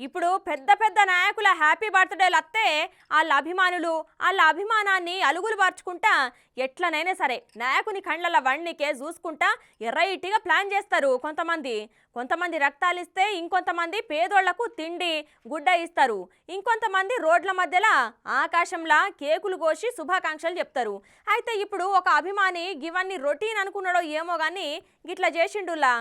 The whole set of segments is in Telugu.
ఇప్పుడు పెద్ద పెద్ద నాయకుల హ్యాపీ బర్త్డేలు అత్తే వాళ్ళ అభిమానులు వాళ్ళ అభిమానాన్ని అలుగులు పార్చుకుంటా ఎట్లనైనా సరే నాయకుని కండ్ల వణ్ణికే చూసుకుంటా ఎర్రైటిగా ప్లాన్ చేస్తారు. కొంతమంది రక్తాలు ఇస్తే ఇంకొంతమంది పేదోళ్లకు తిండి గుడ్డ ఇస్తారు. ఇంకొంతమంది రోడ్ల మధ్యలో ఆకాశంలా కేకులు కోసి శుభాకాంక్షలు చెప్తారు. అయితే ఇప్పుడు ఒక అభిమాని గివన్నీ రొటీన్ అనుకున్నాడో ఏమో కానీ గిట్లా చేసిండులా.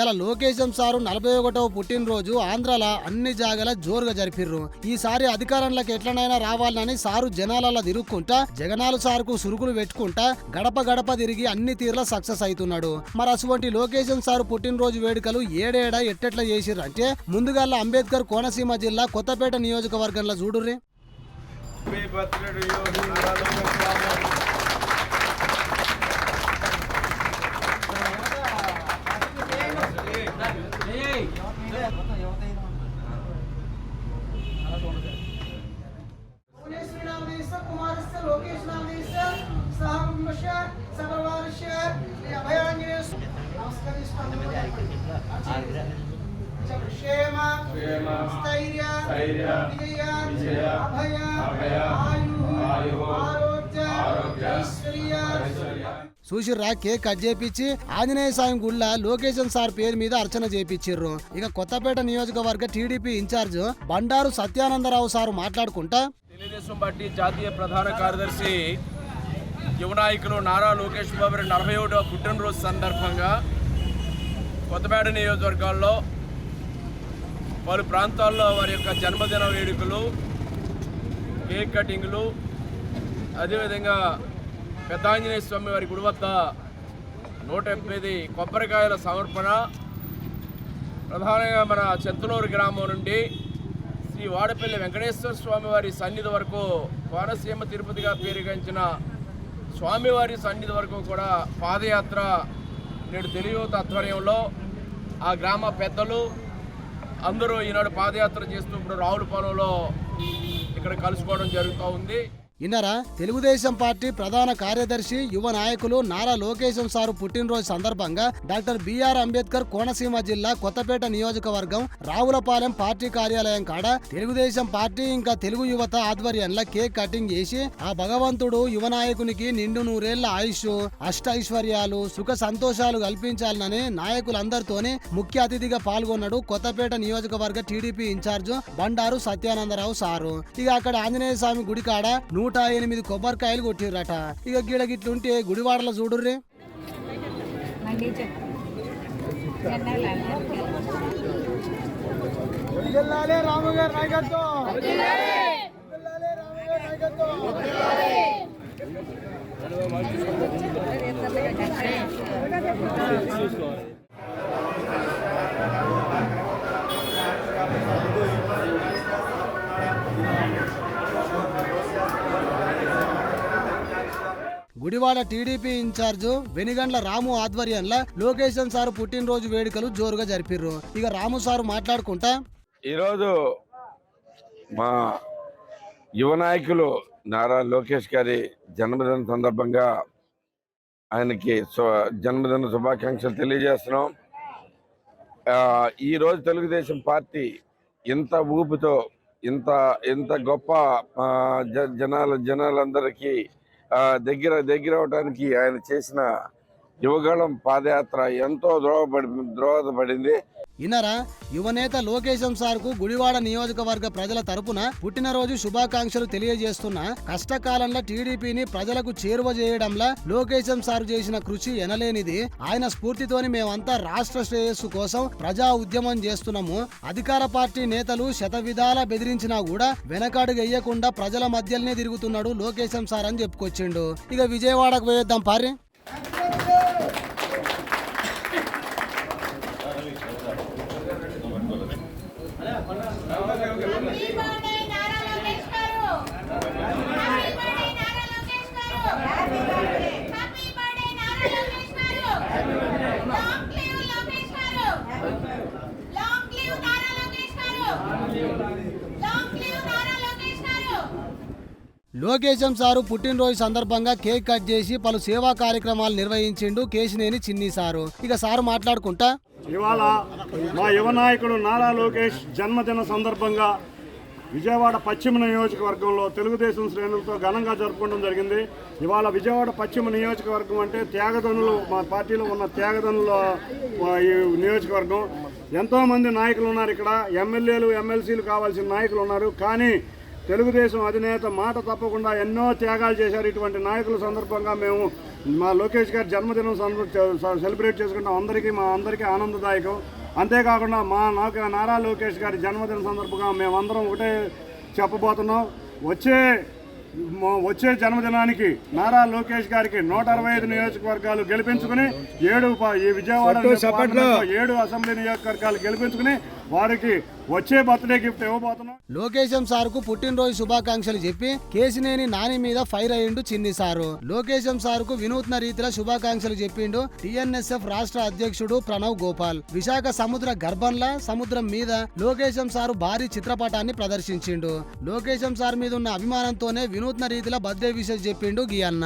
ఇలా లోకేశం సారు 41వ పుట్టినరోజు ఆంధ్రాల అన్ని జాగల జోరుగా జరిపిర్రు. ఈసారి అధికారంలోకి ఎట్లనైనా రావాలని సారు జనాలలో తిరుక్కుంటా జగనాలు సార్కు సురుకులు పెట్టుకుంటా గడప గడప తిరిగి అన్ని తీర్ల సక్సెస్ అవుతున్నాడు. మరి అటువంటి లోకేశం సారు పుట్టినరోజు వేడుకలు ఏడేడా ఎట్టెట్లా చేసిర్రు అంటే ముందుగా అంబేద్కర్ కోనసీమ జిల్లా కొత్తపేట నియోజకవర్గంలో చూడుర్రి. చూసిర్రా కేక్ కట్ చేపించి ఆంజనేయ స్వామి గుళ్ళ లోకేశం సార్ పేరు మీద అర్చన చేపించిర్రు. ఇక కొత్తపేట నియోజకవర్గ TDP in charge Bandaru Satyanandarao sir మాట్లాడుకుంటా తెలుగుదేశం పార్టీ జాతీయ ప్రధాన కార్యదర్శి యువ నాయకులు నారా లోకేష్ బాబు 41వ పుట్టినరోజు సందర్భంగా కొత్తపేట నియోజకవర్గాల్లో పలు ప్రాంతాల్లో వారి యొక్క జన్మదిన వేడుకలు, కేక్ కటింగ్లు, అదేవిధంగా పెద్ద ఆంజనేయ స్వామి వారి గుడి వద్ద 180 కొబ్బరికాయల సమర్పణ, ప్రధానంగా మన చెంతనూరు గ్రామం నుండి శ్రీ వాడపల్లి వెంకటేశ్వర స్వామి వారి సన్నిధి వరకు, కోనసీమ తిరుపతిగా పేరుగాంచిన స్వామివారి సన్నిధి వరకు కూడా పాదయాత్ర నేడు తెలుగు యువత ఆధ్వర్యంలో ఆ గ్రామ పెద్దలు అందరూ ఈనాడు పాదయాత్ర చేస్తూ ఇప్పుడు రావులపాలెంలో ఇక్కడ కలుసుకోవడం జరుగుతూ ఉంది. ఇన్నరా తెలుగుదేశం పార్టీ ప్రధాన కార్యదర్శి యువ నాయకులు నారా లోకేశం సారు పుట్టినరోజు సందర్భంగా డాక్టర్ బిఆర్ అంబేద్కర్ కోనసీమ జిల్లా కొత్తపేట నియోజకవర్గం రావులపాలెం పార్టీ కార్యాలయం కాడ తెలుగుదేశం పార్టీ ఇంకా తెలుగు యువత ఆధ్వర్యంలో కేక్ కటింగ్ చేసి ఆ భగవంతుడు యువ నాయకునికి నిండు నూరేళ్ల ఆయుష్, అష్టైశ్వర్యాలు, సుఖ సంతోషాలు కల్పించాలని నాయకులందరితోనే ముఖ్య అతిథిగా పాల్గొన్నాడు కొత్తపేట నియోజకవర్గ TDP in charge Bandaru Satyanandarao sir. ఇక అక్కడ ఆంజనేయ స్వామి గుడి కాడ 108 కొబ్బరికాయలు కొట్టిర్రట. ఇక గిట్లుంటే గుడివాడలో చూడుర్రి. గుడివాడ టీడీపీ ఇన్ఛార్జ్ వెనిగండ్ల రాము ఆధ్వర్యంలో లోకేశం సారు పుట్టినరోజు వేడుకలు జోరుగా జరిపిర్రు. ఇక రాము సారు మాట్లాడుకుంటా ఈరోజు మా యువ నాయకులు నారా లోకేష్ గారి జన్మదిన సందర్భంగా ఆయనకి జన్మదిన శుభాకాంక్షలు తెలియజేస్తున్నాం. ఈరోజు తెలుగుదేశం పార్టీ ఇంత ఊపుతో ఇంత గొప్ప జనాలందరికీ దగ్గర అవడానికి ఆయన చేసిన యువగళం పాదయాత్ర ఎంతో దోహదపడింది. ఇన్నరా యువనేత లోకేశం సార్కు గుడివాడ నియోజకవర్గ ప్రజల తరపున పుట్టినరోజు శుభాకాంక్షలు తెలియజేస్తున్న కష్టకాలంలో టీడీపీని ప్రజలకు చేరువ చేయడంలో లోకేశం సార్ చేసిన కృషి ఎనలేనిది. ఆయన స్ఫూర్తితోని మేమంతా రాష్ట్ర శ్రేయస్సు కోసం ప్రజా ఉద్యమం చేస్తున్నాము. అధికార పార్టీ నేతలు శతవిధాల బెదిరించినా కూడా వెనకడుగెయ్యకుండా ప్రజల మధ్యలోనే తిరుగుతున్నాడు లోకేశం సార్ అని చెప్పుకొచ్చిండు. ఇక విజయవాడకు పోయేద్దాం పారి. లోకేశం సారు పుట్టినరోజు సందర్భంగా కేక్ కట్ చేసి పలు సేవా కార్యక్రమాలు నిర్వహించిండు కేశినేని చిన్ని సారు. ఇక సారు మాట్లాడుకుంటా, ఇవాళ మా యువ నాయకుడు నారా లోకేష్ జన్మదిన సందర్భంగా విజయవాడ పశ్చిమ నియోజకవర్గంలో తెలుగుదేశం శ్రేణులతో ఘనంగా జరుపుకోవడం జరిగింది. ఇవాళ విజయవాడ పశ్చిమ నియోజకవర్గం అంటే త్యాగదనులు, మా పార్టీలో ఉన్న త్యాగదనుల ఈ నియోజకవర్గం. ఎంతోమంది నాయకులు ఉన్నారు ఇక్కడ, ఎమ్మెల్యేలు ఎమ్మెల్సీలు కావాల్సిన నాయకులు ఉన్నారు. కానీ తెలుగుదేశం అధినేత మాట తప్పకుండా ఎన్నో త్యాగాలు చేశారు. ఇటువంటి నాయకుల సందర్భంగా మేము మా లోకేష్ గారి జన్మదినం సెలబ్రేట్ చేసుకుంటాం. మా అందరికీ ఆనందదాయకం. అంతేకాకుండా నారా లోకేష్ గారి జన్మదిన సందర్భంగా మేమందరం ఒకటే చెప్పబోతున్నాం. వచ్చే జన్మదినానికి నారా లోకేష్ గారికి 165 నియోజకవర్గాలు గెలిపించుకుని ఈ విజయవాడ 7 అసెంబ్లీ నియోజకవర్గాలు గెలిపించుకుని వారికి వచ్చే బర్త్డే గిఫ్ట్ ఇవ్వబోతున్నాం. లోకేశం సార్కు పుట్టినరోజు శుభాకాంక్షలు చెప్పి కేశినేని నాని మీద ఫైర్ అయ్యిండు చిన్ని సారు. లోకేశం సార్కు వినూత్న రీతిలో శుభాకాంక్షలు చెప్పిండు టిఎన్ఎస్ఎఫ్ రాష్ట్ర అధ్యక్షుడు ప్రణవ్ గోపాల్. విశాఖ సముద్ర గర్భంలా సముద్రం మీద లోకేశం సారు భారీ చిత్రపటాన్ని ప్రదర్శించిండు. లోకేశం సార్ మీద ఉన్న అభిమానంతోనే వినూత్న రీతిలో బర్త్డే విషెస్ చెప్పిండు గీ అన్న.